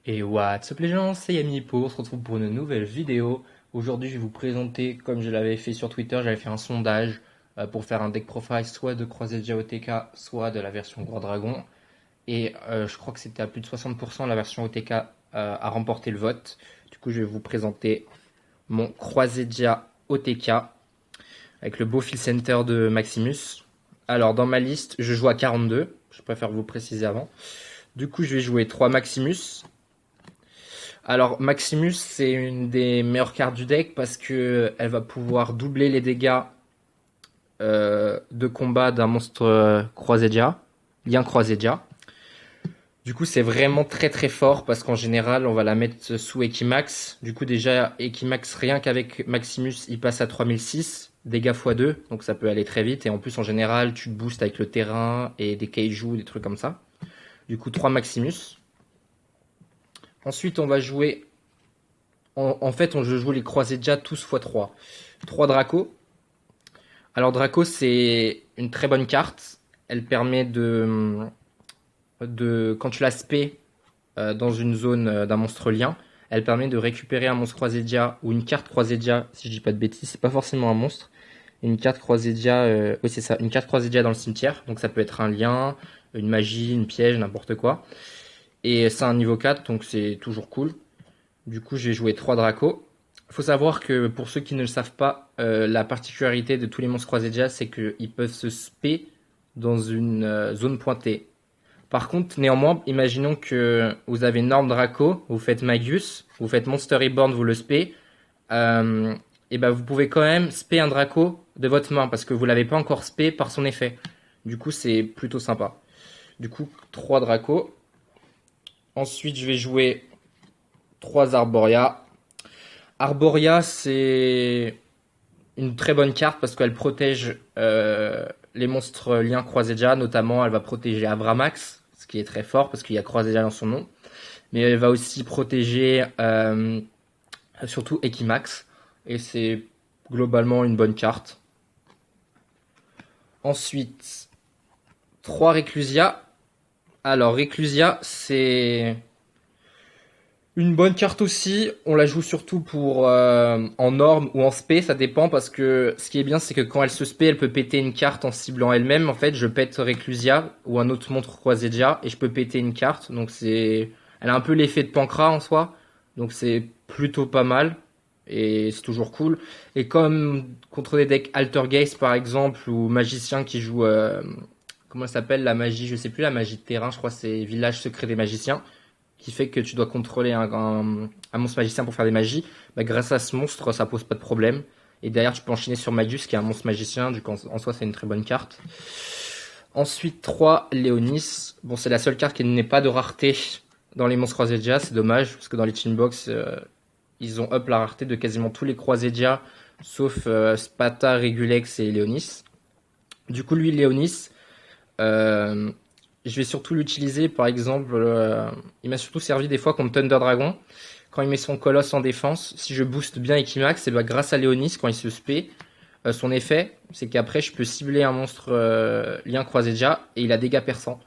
Et what's up les gens, c'est Yamipo, on se retrouve pour une nouvelle vidéo. Aujourd'hui je vais vous présenter, comme je l'avais fait sur Twitter, j'avais fait un sondage pour faire un deck profile soit de Croisé OTK, soit de la version Gros Dragon. Et je crois que c'était à plus de 60% la version OTK a remporté le vote. Du coup je vais vous présenter mon Croisédia OTK avec le beau fill center de Maximus. Alors dans ma liste, je joue à 42, je préfère vous préciser avant. Du coup je vais jouer 3 Maximus. Alors Maximus, c'est une des meilleures cartes du deck parce que elle va pouvoir doubler les dégâts de combat d'un monstre Croisédia, lien Croisédia. Du coup, c'est vraiment très très fort parce qu'en général, on va la mettre sous Equimax. Du coup, déjà, Equimax, rien qu'avec Maximus, il passe à 3006, dégâts x2, donc ça peut aller très vite. Et en plus, en général, tu te boostes avec le terrain et des kaiju, des trucs comme ça. Du coup, 3 Maximus. Ensuite, on va jouer en fait, je joue les croisés déjà tous x3. 3 Draco. Alors Draco, c'est une très bonne carte. Elle permet quand tu la spé dans une zone d'un monstre lien, elle permet de récupérer un monstre Croisédia ou une carte Croisédia, si je dis pas de bêtises, c'est pas forcément un monstre. Une carte Croisédia, oui c'est ça, une carte Croisédia dans le cimetière. Donc ça peut être un lien, une magie, une piège, n'importe quoi. Et c'est un niveau 4, donc c'est toujours cool. Du coup, j'ai joué 3 Draco. Il faut savoir que pour ceux qui ne le savent pas, la particularité de tous les monstres Croisédia, c'est qu'ils peuvent se spé dans une zone pointée. Par contre, néanmoins, imaginons que vous avez Norm Draco, vous faites Magus, vous faites Monster Reborn, vous le spé, et ben vous pouvez quand même spé un Draco de votre main parce que vous l'avez pas encore spé par son effet. Du coup, c'est plutôt sympa. Du coup, 3 Draco. Ensuite, je vais jouer 3 Arboria. Arboria, c'est une très bonne carte parce qu'elle protège les monstres liens Croisédia, notamment elle va protéger Avramax, ce qui est très fort parce qu'il y a Croisédia dans son nom, mais elle va aussi protéger surtout Equimax, et c'est globalement une bonne carte. Ensuite, 3 Reclusia. Alors Reclusia, c'est une bonne carte aussi, on la joue surtout pour en norme ou en spé, ça dépend parce que ce qui est bien c'est que quand elle se spé, elle peut péter une carte en ciblant elle-même. En fait, je pète Reclusia ou un autre monstre Croisédia et je peux péter une carte. Donc elle a un peu l'effet de Pancra en soi, donc c'est plutôt pas mal et c'est toujours cool. Et comme contre des decks Altergeist par exemple ou Magicien qui joue comment ça s'appelle la magie, je sais plus la magie de terrain, je crois que c'est Village secret des magiciens qui fait que tu dois contrôler un monstre magicien pour faire des magies, bah, grâce à ce monstre, ça pose pas de problème. Et derrière, tu peux enchaîner sur Magus, qui est un monstre magicien, du coup, en soi, c'est une très bonne carte. Ensuite, 3 Léonis. Bon, c'est la seule carte qui n'est pas de rareté dans les monstres Croisédia, c'est dommage, parce que dans les Teambox, ils ont up la rareté de quasiment tous les Croisédia, sauf Spata, Regulex et Léonis. Du coup, lui, Léonis, euh, je vais surtout l'utiliser, par exemple, il m'a surtout servi des fois contre Thunder Dragon. Quand il met son colosse en défense, si je booste bien Equimax, et bah, grâce à Léonis, quand il se spé, son effet, c'est qu'après je peux cibler un monstre lien Croisédia et il a dégâts perçants.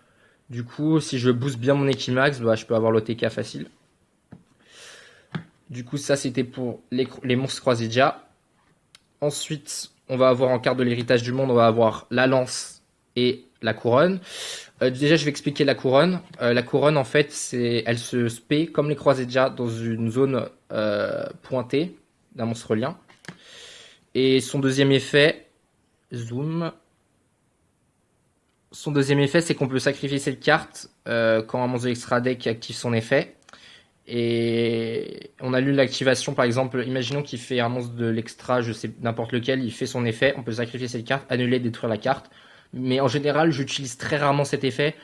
Du coup, si je booste bien mon Equimax, bah, je peux avoir l'OTK facile. Du coup, ça c'était pour les monstres Croisédia. Ensuite, on va avoir en carte de l'héritage du monde, on va avoir la lance et la couronne. Déjà, je vais expliquer la couronne. La couronne, en fait, elle se spé comme les Croisédia dans une zone pointée d'un monstre lien. Et son deuxième effet, zoom. Son deuxième effet, c'est qu'on peut sacrifier cette carte quand un monstre de l'extra deck active son effet. Et on a lu l'activation, par exemple, imaginons qu'il fait un monstre de l'extra, je sais n'importe lequel, il fait son effet, on peut sacrifier cette carte, annuler, détruire la carte. Mais en général, j'utilise très rarement cet effet.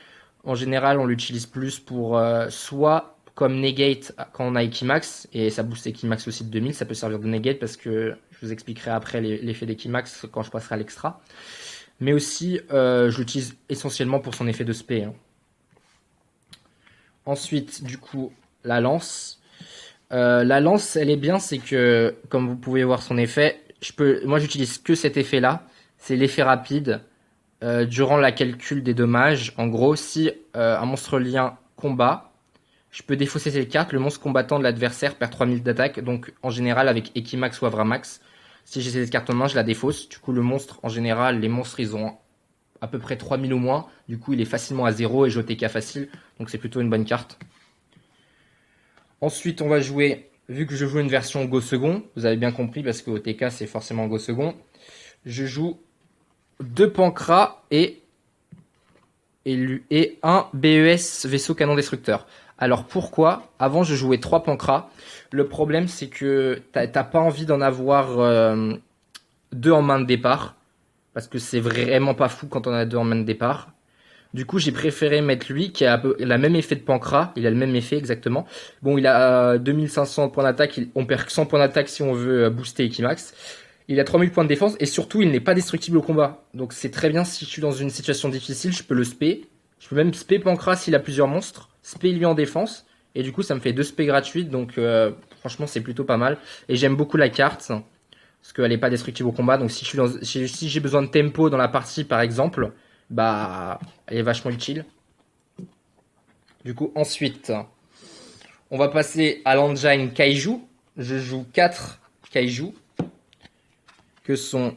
En général, on l'utilise plus pour soit comme negate quand on a Equimax, et ça booste Equimax aussi de 2000, ça peut servir de negate parce que je vous expliquerai après l'effet d'Equimax quand je passerai à l'extra. Mais aussi, je l'utilise essentiellement pour son effet de spé. Hein. Ensuite, du coup, la lance. La lance, elle est bien, c'est que, comme vous pouvez voir son effet, moi j'utilise que cet effet-là, c'est l'effet rapide. Durant la calcul des dommages, en gros, si un monstre lien combat, Je peux défausser cette carte, le monstre combattant de l'adversaire perd 3000 d'attaque, donc en général avec Equimax ou Avramax. Si j'ai cette carte en main, je la défausse. Du coup, le monstre, en général, les monstres, ils ont à peu près 3000 ou moins. Du coup, il est facilement à 0 et je TK facile. Donc c'est plutôt une bonne carte. Ensuite, on va jouer, vu que je joue une version Go second, vous avez bien compris parce que OTK c'est forcément Go second. Je joue 2 Pancras et un BES vaisseau canon destructeur. Alors pourquoi? Avant je jouais 3 Pancras. Le problème c'est que t'as pas envie d'en avoir 2 en main de départ. Parce que c'est vraiment pas fou quand on a 2 en main de départ. Du coup, j'ai préféré mettre lui qui a le même effet de Pancras. Il a le même effet exactement. Bon, il a 2500 points d'attaque. On perd 100 points d'attaque si on veut booster Equimax. Il a 3000 points de défense et surtout, il n'est pas destructible au combat. Donc c'est très bien si je suis dans une situation difficile, je peux le spé. Je peux même spé Pancras s'il a plusieurs monstres. Spé lui en défense. Et du coup, ça me fait 2 spé gratuites. Donc franchement, c'est plutôt pas mal. Et j'aime beaucoup la carte. Parce qu'elle n'est pas destructible au combat. Donc si j'ai besoin de tempo dans la partie, par exemple, bah, elle est vachement utile. Du coup, ensuite, on va passer à l'engine Kaiju. Je joue 4 Kaiju, que sont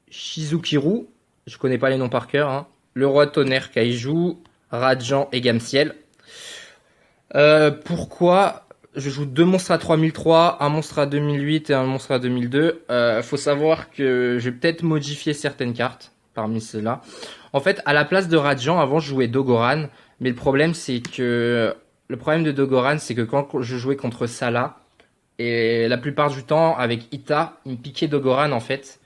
Shizukiru, je connais pas les noms par cœur, hein. Le Roi Tonnerre Kaiju, Radiant et Gamciel. Pourquoi je joue 2 monstres à 3003, un monstre à 2008 et un monstre à 2002. Faut savoir que je vais peut-être modifier certaines cartes parmi ceux-là. En fait, à la place de Radiant, avant je jouais Dogoran, mais le problème de Dogoran, c'est que quand je jouais contre Salah, et la plupart du temps avec Ita, il me piquait Dogoran en fait,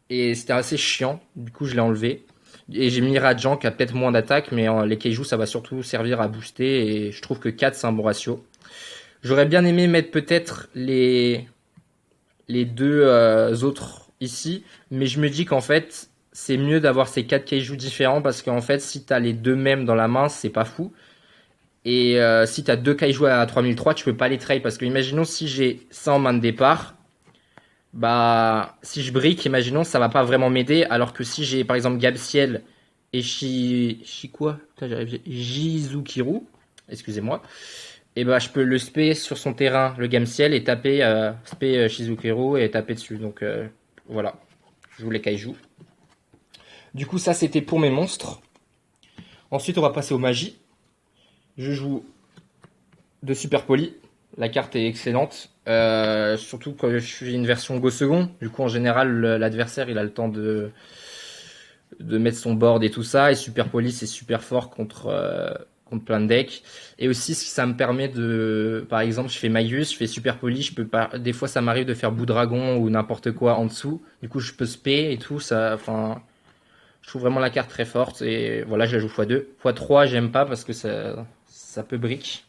et c'était assez chiant. Du coup, je l'ai enlevé. Et j'ai mis Radiant qui a peut-être moins d'attaque, mais les Keiju ça va surtout servir à booster, et je trouve que 4 c'est un bon ratio. J'aurais bien aimé mettre peut-être les deux autres ici, mais je me dis qu'en fait, c'est mieux d'avoir ces 4 kaiju différents parce qu'en fait, si t'as les deux mêmes dans la main, c'est pas fou. Et si t'as 2 kaiju à 3003, tu peux pas les trade parce que imaginons si j'ai ça en main de départ, bah si je brique, imaginons ça va pas vraiment m'aider alors que si j'ai par exemple Gabciel et quoi Putain, j'arrive Jizukiru, excusez-moi. Et bah je peux le spé sur son terrain, le Gamciel, et taper spé Shizukiru et taper dessus. Donc voilà, je joue les kaiju. Du coup ça c'était pour mes monstres. Ensuite on va passer aux magies. Je joue de Super Poli. La carte est excellente. Surtout quand je suis une version Go second. Du coup en général l'adversaire il a le temps de mettre son board et tout ça. Et Super Poli c'est super fort contre plein de decks. Et aussi, ça me permet de, par exemple, je fais Magus, je fais Super Poli, je peux pas, des fois ça m'arrive de faire Bout Dragon ou n'importe quoi en dessous. Du coup, je peux spé et tout, ça, enfin, je trouve vraiment la carte très forte et voilà, je la joue x2. x3, j'aime pas parce que ça peut brick.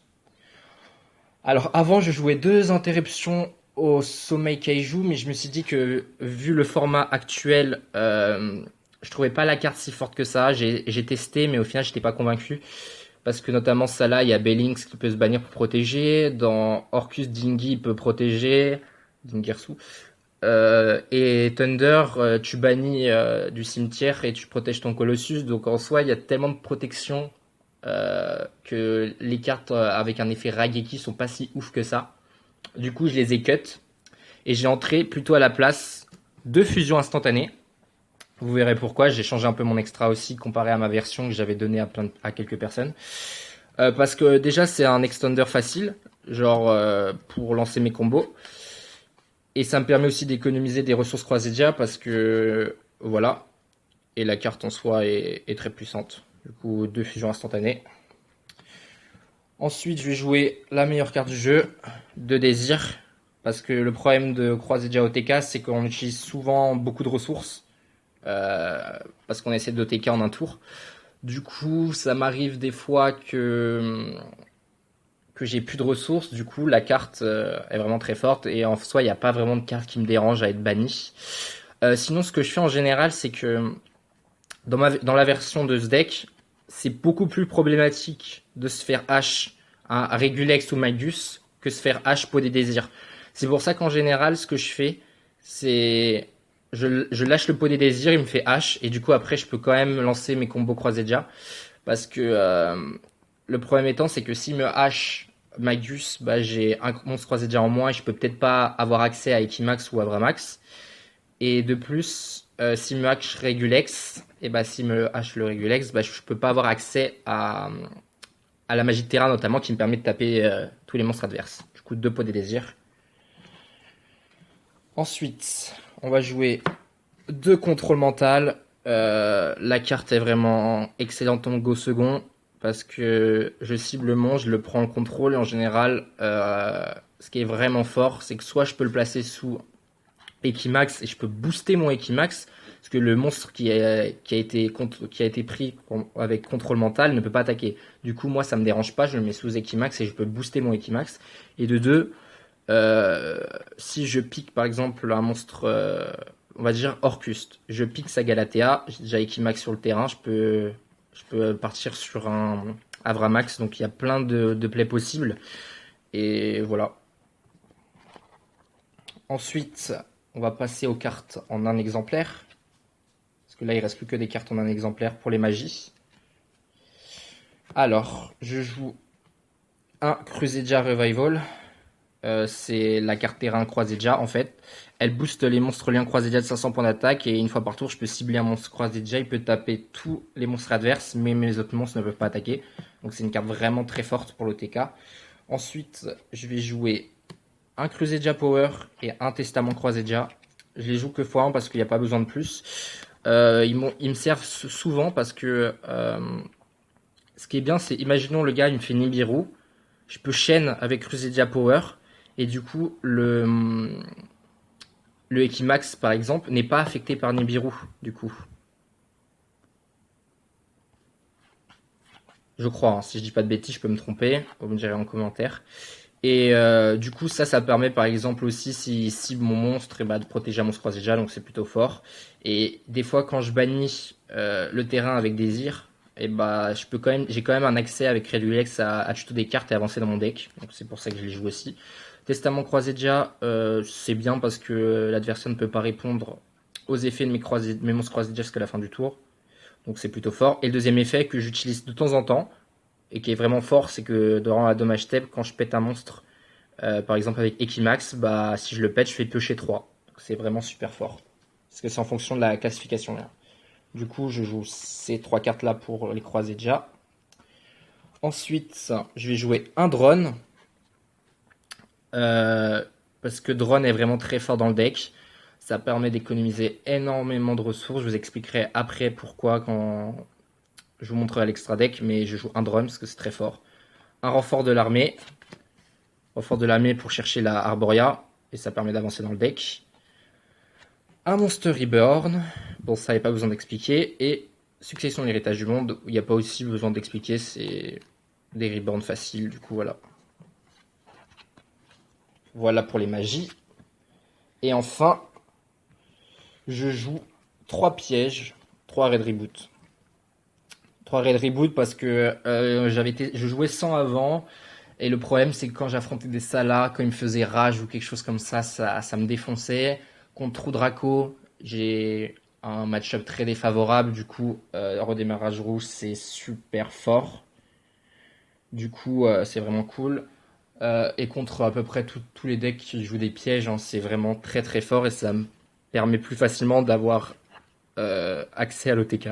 Alors, avant, je jouais 2 interruptions au Sommeil Kaiju, mais je me suis dit que, vu le format actuel, je trouvais pas la carte si forte que ça. J'ai testé, mais au final, j'étais pas convaincu. Parce que notamment ça là, il y a Bellings qui peut se bannir pour protéger. Dans Orcus, Dingy peut protéger. Dingirsu. Et Thunder, tu bannis du cimetière et tu protèges ton Colossus. Donc en soi, il y a tellement de protection que les cartes avec un effet Rageki sont pas si ouf que ça. Du coup, je les ai cut. Et j'ai entré plutôt à la place 2 fusions instantanées. Vous verrez pourquoi, j'ai changé un peu mon extra aussi comparé à ma version que j'avais donnée à quelques personnes. Parce que déjà c'est un extender facile, genre pour lancer mes combos. Et ça me permet aussi d'économiser des ressources croisées parce que voilà. Et la carte en soi est très puissante. Du coup, 2 fusions instantanées. Ensuite, je vais jouer la meilleure carte du jeu, de désir. Parce que le problème de Croisé OTK, c'est qu'on utilise souvent beaucoup de ressources. Parce qu'on essaie d'OTK en un tour. Du coup, ça m'arrive des fois que j'ai plus de ressources. Du coup, la carte est vraiment très forte. Et en soi, il n'y a pas vraiment de carte qui me dérange à être bannie. Sinon, ce que je fais en général, c'est que dans la version de ce deck, c'est beaucoup plus problématique de se faire H à Regulex ou Magus que se faire H pour des désirs. C'est pour ça qu'en général, ce que je fais, c'est je lâche le pot des désirs, il me fait H, et du coup après je peux quand même lancer mes combos croisés déjà, parce que Le problème étant, c'est que s'il me hache Magus, bah, j'ai un monstre croisé déjà en moins et je peux peut-être pas avoir accès à Equimax ou à Vramax. Et de plus, s'il me hache Regulex, et bah, s'il me hache le Regulex, bah, je peux pas avoir accès à la magie de terrain notamment qui me permet de taper tous les monstres adverses. Du coup, 2 pots des désirs. Ensuite, on va jouer 2 contrôles mental. La carte est vraiment excellente en go second parce que je cible le monstre, je le prends en contrôle et en général, ce qui est vraiment fort, c'est que soit je peux le placer sous Equimax et je peux booster mon Equimax parce que le monstre qui a été pris avec contrôle mental ne peut pas attaquer. Du coup, moi, ça me dérange pas, je le mets sous Equimax et je peux booster mon Equimax. Et de deux, si je pique par exemple un monstre, on va dire Orcuste, je pique sa Galatea, j'ai déjà Equimax sur le terrain, je peux partir sur un Avramax, donc il y a plein de plays possibles. Et voilà. Ensuite, on va passer aux cartes en un exemplaire. Parce que là, il reste plus que des cartes en un exemplaire pour les magies. Alors, je joue un Crusader Revival. C'est la carte terrain Croisédia en fait. Elle booste les monstres liens Croisédia de 500 points d'attaque et une fois par tour je peux cibler un monstre Croisédia, il peut taper tous les monstres adverses mais mes autres monstres ne peuvent pas attaquer. Donc c'est une carte vraiment très forte pour l'OTK. Ensuite je vais jouer un Crusader Power et un Testament Croisédia. Je les joue que x1 parce qu'il n'y a pas besoin de plus. Ils me servent souvent parce que ce qui est bien c'est, imaginons le gars il me fait Nibiru, je peux chaîne avec Crusader Power. Et du coup, le Equimax, par exemple, n'est pas affecté par Nibiru, du coup. Je crois, hein. Si je dis pas de bêtises, je peux me tromper. Vous me direz en commentaire. Et du coup, ça permet par exemple aussi, si cible mon monstre, et bah, de protéger un monstre croisé déjà, donc c'est plutôt fort. Et des fois, quand je bannis le terrain avec Désir, et bah, j'ai quand même un accès avec Redulex à tuto des cartes et avancer dans mon deck. Donc c'est pour ça que je les joue aussi. Testament croisé déjà, c'est bien parce que l'adversaire ne peut pas répondre aux effets de mes monstres croisés déjà jusqu'à la fin du tour. Donc c'est plutôt fort. Et le deuxième effet que j'utilise de temps en temps, et qui est vraiment fort, c'est que durant la dommage step, quand je pète un monstre, par exemple avec Equimax, bah, si je le pète, je fais piocher 3. Donc c'est vraiment super fort. Parce que c'est en fonction de la classification là. Du coup, je joue ces 3 cartes là pour les croiser déjà. Ensuite, je vais jouer un drone. Parce que drone est vraiment très fort dans le deck. Ça permet d'économiser énormément de ressources. Je vous expliquerai après pourquoi quand je vous montrerai l'extra deck, mais je joue un drone parce que c'est très fort. Un renfort de l'armée. Renfort de l'armée pour chercher la Arboria. Et ça permet d'avancer dans le deck. Un Monster Reborn. Bon, ça n'avait pas besoin d'expliquer. Et Succession de l'héritage du monde. Où il n'y a pas aussi besoin d'expliquer. C'est des Reborn faciles. Du coup, voilà. Voilà pour les magies. Et enfin, je joue 3 pièges, 3 Red Reboot. 3 Red Reboot parce que je jouais sans avant. Et le problème, c'est que quand j'affrontais des Salas, quand ils me faisaient rage ou quelque chose comme ça me défonçait. Contre Trou Draco, j'ai un match-up très défavorable. Du coup, redémarrage rouge, c'est super fort. Du coup, c'est vraiment cool. Et contre à peu près tous les decks qui jouent des pièges, hein, c'est vraiment très très fort et ça me permet plus facilement d'avoir accès à l'OTK.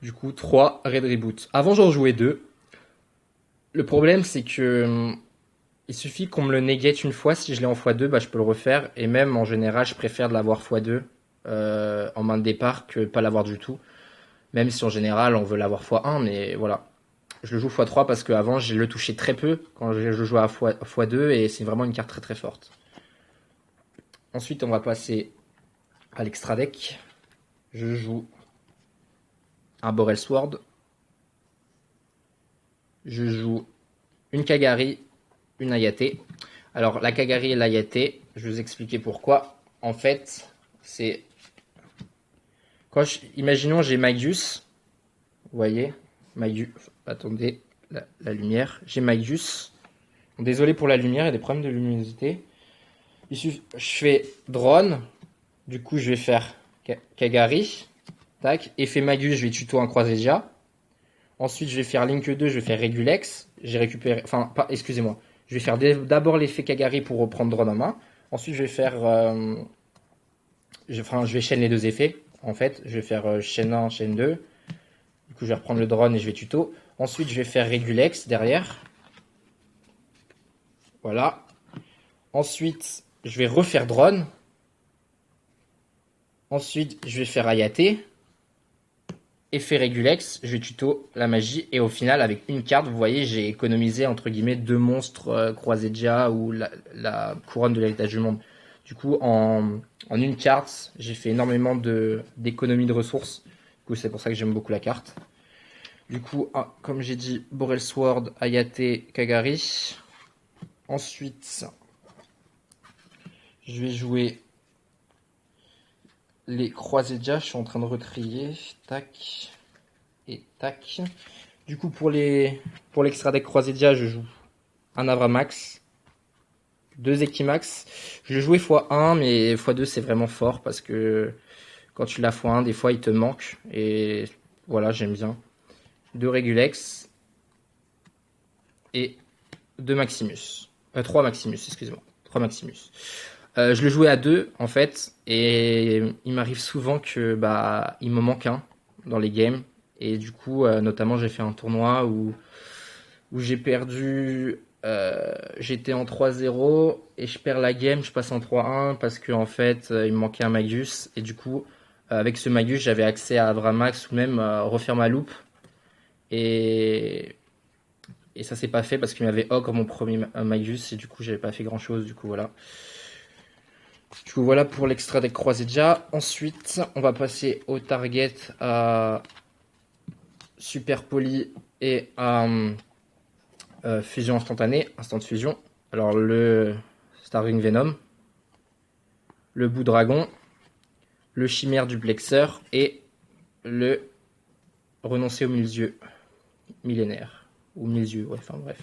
Du coup, 3 Red Reboot. Avant, j'en jouais 2. Le problème, c'est que il suffit qu'on me le negate une fois. Si je l'ai en x2, bah, je peux le refaire. Et même, en général, je préfère de l'avoir x2 en main de départ que pas l'avoir du tout. Même si en général, on veut l'avoir x1. Mais voilà. Je le joue x3 parce qu'avant, je le touchais très peu quand je jouais à x2. Et c'est vraiment une carte très très forte. Ensuite, on va passer à l'extra deck. Je joue un Borel Sword. Je joue une Kagari, une Ayate. Alors, la Kagari et l'Ayate, je vais vous expliquer pourquoi. En fait, c'est... Imaginons, j'ai Magius. Vous voyez Magius. Attendez, la lumière. J'ai Magius. Désolé pour la lumière, il y a des problèmes de luminosité. Je fais drone. Du coup, je vais faire Kagari. Tac. Effet Magius, je vais tuto un Croisédia. Ensuite, je vais faire Link 2, je vais faire Regulex. J'ai récupéré. Enfin, pas, excusez-moi. Je vais faire d'abord l'effet Kagari pour reprendre drone en main. Ensuite, je vais faire. Enfin, je vais chaîne les deux effets. En fait, je vais faire chaîne 1, chaîne 2. Du coup, je vais reprendre le drone et je vais tuto. Ensuite, je vais faire Regulex derrière. Voilà. Ensuite, je vais refaire drone. Ensuite, je vais faire Ayate. Effet Regulex, je vais tuto la magie. Et au final, avec une carte, vous voyez, j'ai économisé entre guillemets deux monstres croisés déjà ou la couronne de l'héritage du monde. Du coup, en une carte, j'ai fait énormément d'économie de ressources. Du coup, c'est pour ça que j'aime beaucoup la carte. Du coup, comme j'ai dit, Borel Sword, Ayate, Kagari. Ensuite, je vais jouer les Croisédia. Je suis en train de retrier. Tac. Et tac. Du coup, pour l'extra deck Croisédia, je joue un Avramax. Deux Equimax. Je le jouais x1, mais x2 c'est vraiment fort parce que quand tu l'as x1, des fois il te manque. Et voilà, j'aime bien. Deux Regulex. Et deux Maximus. Trois Maximus, excusez-moi. Trois Maximus. Je le jouais à deux en fait. Et il m'arrive souvent que bah il me manque un dans les games. Et du coup, notamment, j'ai fait un tournoi où j'ai perdu. J'étais en 3-0 et je perds la game, je passe en 3-1 parce que en fait il me manquait un Magus et du coup avec ce Magus j'avais accès à Avramax ou même refaire ma loupe et, et ça s'est pas fait parce qu'il m'avait ogre mon premier Magus et du coup j'avais pas fait grand chose du coup voilà. Du coup voilà pour l'extra deck croisé déjà. Ensuite on va passer au target à Super Poli et à fusion instantanée, instant de fusion. Alors le Starring Venom, le Bout Dragon, le Chimère Duplexeur et le Renoncer au Mille-Yeux millénaire. Ou Mille-Yeux, ouais, enfin bref.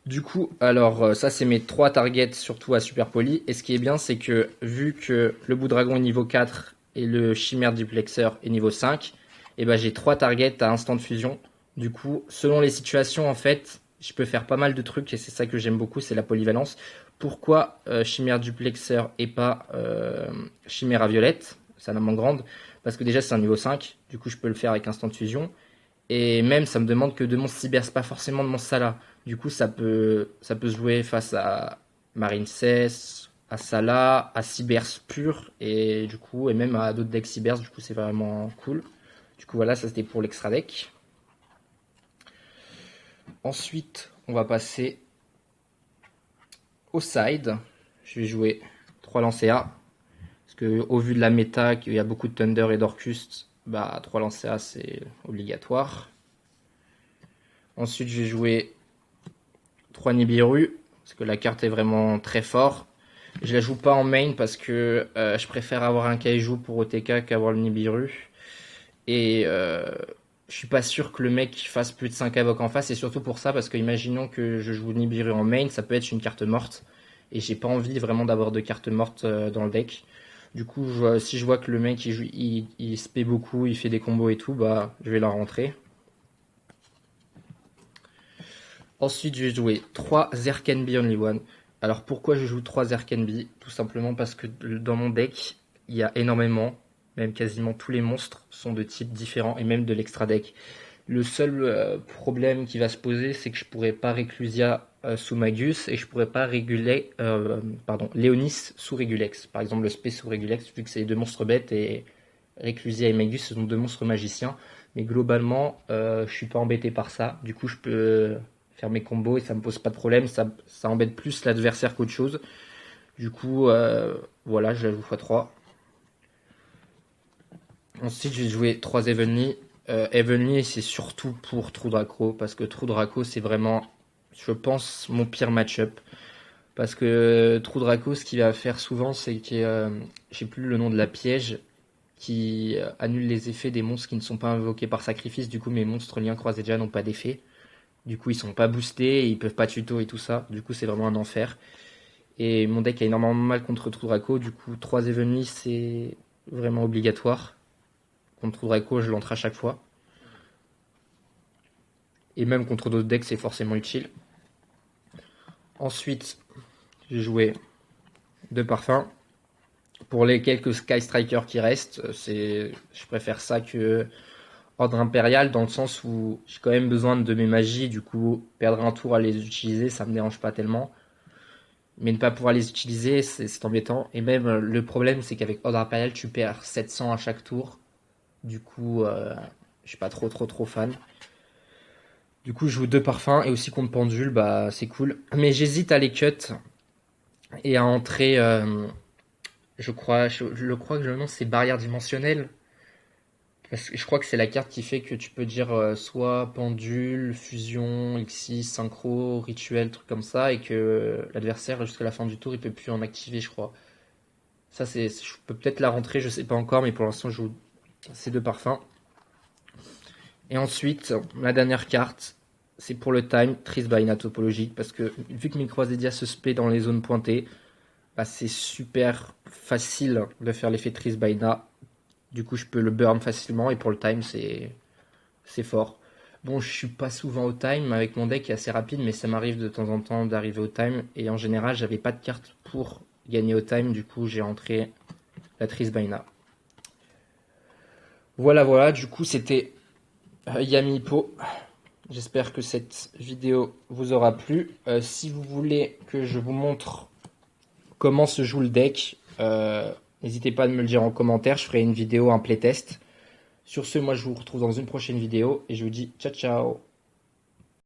Du coup, alors ça c'est mes trois targets surtout à Super Poly. Et ce qui est bien c'est que vu que le Bout Dragon est niveau 4 et le Chimère Duplexeur est niveau 5, et ben j'ai trois targets à instant de fusion. Du coup, selon les situations en fait, je peux faire pas mal de trucs et c'est ça que j'aime beaucoup, c'est la polyvalence. Pourquoi Chimère Duplexeur et pas Chimère à Violette, c'est un amant grande? Parce que déjà c'est un niveau 5, du coup je peux le faire avec instant de fusion. Et même ça me demande que de mon cyber, c'est pas forcément de mon Sala. Du coup ça peut se jouer face à Marine 16, à Sala, à Cybers pur et du coup et même à d'autres decks Cybers, du coup c'est vraiment cool. Du coup voilà, ça c'était pour l'extra deck. Ensuite, on va passer au side. Je vais jouer 3 lancers. Parce que au vu de la méta, qu'il y a beaucoup de Thunder et d'Orcust, bah 3 lancers c'est obligatoire. Ensuite, je vais jouer 3 Nibiru. Parce que la carte est vraiment très forte. Je la joue pas en main parce que je préfère avoir un Kaiju pour OTK qu'avoir le Nibiru. Et je suis pas sûr que le mec fasse plus de 5 invoques en face. Et surtout pour ça, parce que imaginons que je joue Nibiru en main, ça peut être une carte morte. Et j'ai pas envie vraiment d'avoir de cartes mortes dans le deck. Du coup, si je vois que le mec il spé beaucoup, il fait des combos et tout, bah je vais la rentrer. Ensuite, je vais jouer 3 Zerkenbi Only One. Alors pourquoi je joue 3 Zerkenbi? Tout simplement parce que dans mon deck, il y a énormément, même quasiment tous les monstres sont de types différents et même de l'extra deck. Le seul problème qui va se poser, c'est que je pourrais pas Reclusia sous Magus et je pourrais pas réguler, Léonis sous Regulex. Par exemple, le Spé sous Regulex, vu que c'est deux monstres bêtes et Reclusia et Magus, ce sont deux monstres magiciens. Mais globalement, je suis pas embêté par ça. Du coup, je peux faire mes combos et ça me pose pas de problème. Ça embête plus l'adversaire qu'autre chose. Du coup, voilà, je la joue x3. Ensuite, je vais jouer 3 Evenly. Evenly, c'est surtout pour True Draco, parce que True Draco, c'est vraiment, je pense, mon pire match-up. Parce que True Draco, ce qu'il va faire souvent, c'est que, j'ai plus le nom de la piège, qui annule les effets des monstres qui ne sont pas invoqués par sacrifice. Du coup, mes monstres liens croisés déjà n'ont pas d'effet. Du coup, ils sont pas boostés, ils peuvent pas tuto et tout ça. Du coup, c'est vraiment un enfer. Et mon deck a énormément mal contre True Draco. Du coup, 3 Evenly, c'est vraiment obligatoire. Contre Draco, je l'entre à chaque fois. Et même contre d'autres decks, c'est forcément utile. Ensuite, j'ai joué 2 parfums. Pour les quelques Sky Strikers qui restent, je préfère ça que Ordre Impérial, dans le sens où j'ai quand même besoin de mes magies. Du coup, perdre un tour à les utiliser, ça me dérange pas tellement. Mais ne pas pouvoir les utiliser, c'est embêtant. Et même, le problème, c'est qu'avec Ordre Impérial, tu perds 700 à chaque tour. Du coup, je suis pas trop fan. Du coup, je joue 2 parfums et aussi contre Pendule, bah c'est cool. Mais j'hésite à les cut et à entrer, je crois que le nom c'est barrière dimensionnelle. Parce que je crois que c'est la carte qui fait que tu peux dire soit pendule, fusion, Xyz, synchro, rituel, truc comme ça, et que l'adversaire jusqu'à la fin du tour il peut plus en activer, je crois. Ça je peux peut-être la rentrer, je sais pas encore, mais pour l'instant je joue ces 2 parfums. Et ensuite, la dernière carte, c'est pour le time, Trisbaina topologique, parce que vu que mes Croisédia se spé dans les zones pointées, bah, c'est super facile de faire l'effet Trisbaina. Du coup, je peux le burn facilement, et pour le time, c'est fort. Bon, je suis pas souvent au time avec mon deck qui est assez rapide, mais ça m'arrive de temps en temps d'arriver au time, et en général, j'avais pas de carte pour gagner au time, du coup, j'ai entré la Trisbaina. Voilà, du coup, c'était Yami Hippo. J'espère que cette vidéo vous aura plu. Si vous voulez que je vous montre comment se joue le deck, n'hésitez pas à me le dire en commentaire. Je ferai une vidéo, un playtest. Sur ce, moi je vous retrouve dans une prochaine vidéo et je vous dis ciao ciao.